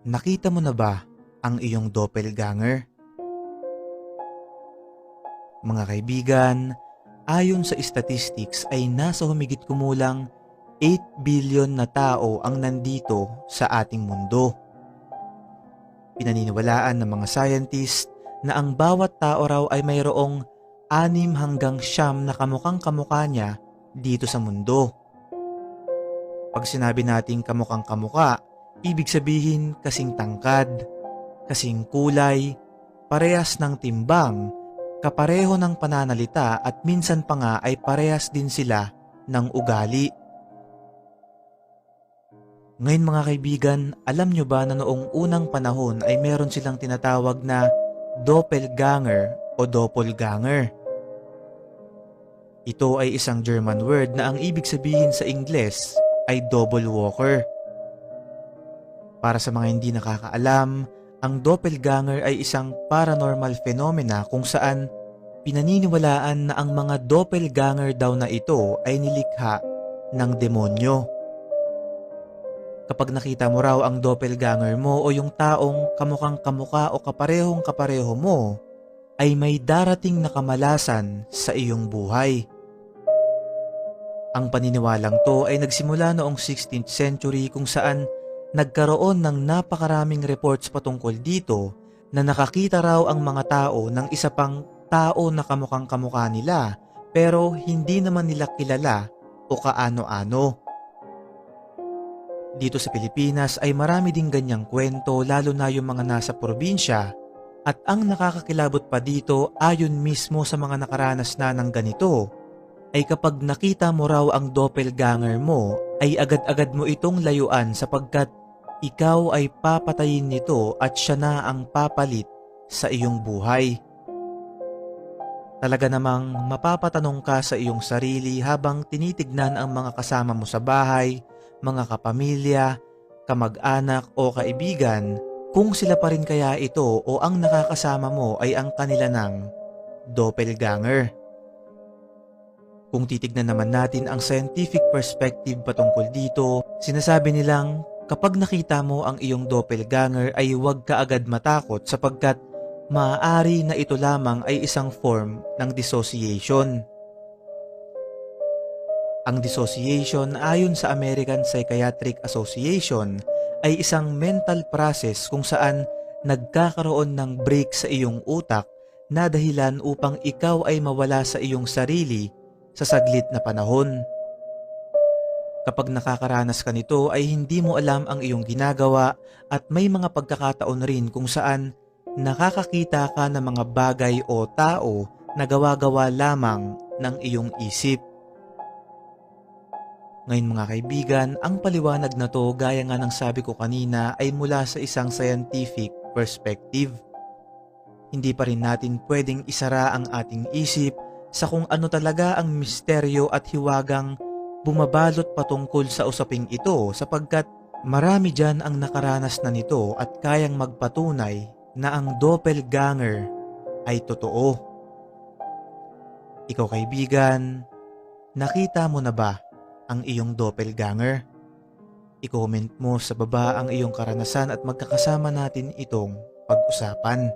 Nakita mo na ba ang iyong doppelganger? Mga kaibigan, ayon sa statistics ay nasa humigit kumulang 8 billion na tao ang nandito sa ating mundo. Pinaniniwalaan ng mga scientist na ang bawat tao raw ay mayroong 6 hanggang 9 na kamukhang kamukha niya dito sa mundo. Pag sinabi nating kamukhang kamukha, ibig sabihin kasing tangkad, kasing kulay, parehas ng timbang, kapareho ng pananalita at minsan pa nga ay parehas din sila ng ugali. Ngayon mga kaibigan, alam nyo ba na noong unang panahon ay meron silang tinatawag na doppelganger o doppelganger? Ito ay isang German word na ang ibig sabihin sa Ingles ay double walker. Para sa mga hindi nakakaalam, ang doppelganger ay isang paranormal phenomena kung saan pinaniniwalaan na ang mga doppelganger daw na ito ay nilikha ng demonyo. Kapag nakita mo raw ang doppelganger mo o yung taong kamukhang kamukha o kaparehong kapareho mo, ay may darating na kamalasan sa iyong buhay. Ang paniniwalang to ay nagsimula noong 16th century kung saan nagkaroon ng napakaraming reports patungkol dito na nakakita raw ang mga tao ng isa pang tao na kamukhang kamukha nila pero hindi naman nila kilala o kaano-ano. Dito sa Pilipinas ay marami ding ganyang kwento lalo na yung mga nasa probinsya at ang nakakakilabot pa dito ayon mismo sa mga nakaranas na ng ganito ay kapag nakita mo raw ang doppelganger mo ay agad-agad mo itong layuan sapagkat ikaw ay papatayin nito at siya na ang papalit sa iyong buhay. Talaga namang mapapatanong ka sa iyong sarili habang tinitignan ang mga kasama mo sa bahay, mga kapamilya, kamag-anak o kaibigan kung sila pa rin kaya ito o ang nakakasama mo ay ang kanila ng doppelganger. Kung titignan naman natin ang scientific perspective patungkol dito, sinasabi nilang kapag nakita mo ang iyong doppelganger ay huwag ka agad matakot sapagkat maaari na ito lamang ay isang form ng dissociation. Ang dissociation ayon sa American Psychiatric Association ay isang mental process kung saan nagkakaroon ng break sa iyong utak na dahilan upang ikaw ay mawala sa iyong sarili sa saglit na panahon. Kapag nakakaranas ka nito ay hindi mo alam ang iyong ginagawa at may mga pagkakataon rin kung saan nakakakita ka ng mga bagay o tao na gawa-gawa lamang ng iyong isip. Ngayon mga kaibigan, ang paliwanag na to gaya nga ng sabi ko kanina ay mula sa isang scientific perspective. Hindi pa rin natin pwedeng isara ang ating isip sa kung ano talaga ang misteryo at hiwagang bumabalot patungkol sa usaping ito sapagkat marami dyan ang nakaranas na nito at kayang magpatunay na ang doppelganger ay totoo. Ikaw kaibigan, nakita mo na ba ang iyong doppelganger? I-comment mo sa baba ang iyong karanasan at magkakasama natin itong pag-usapan.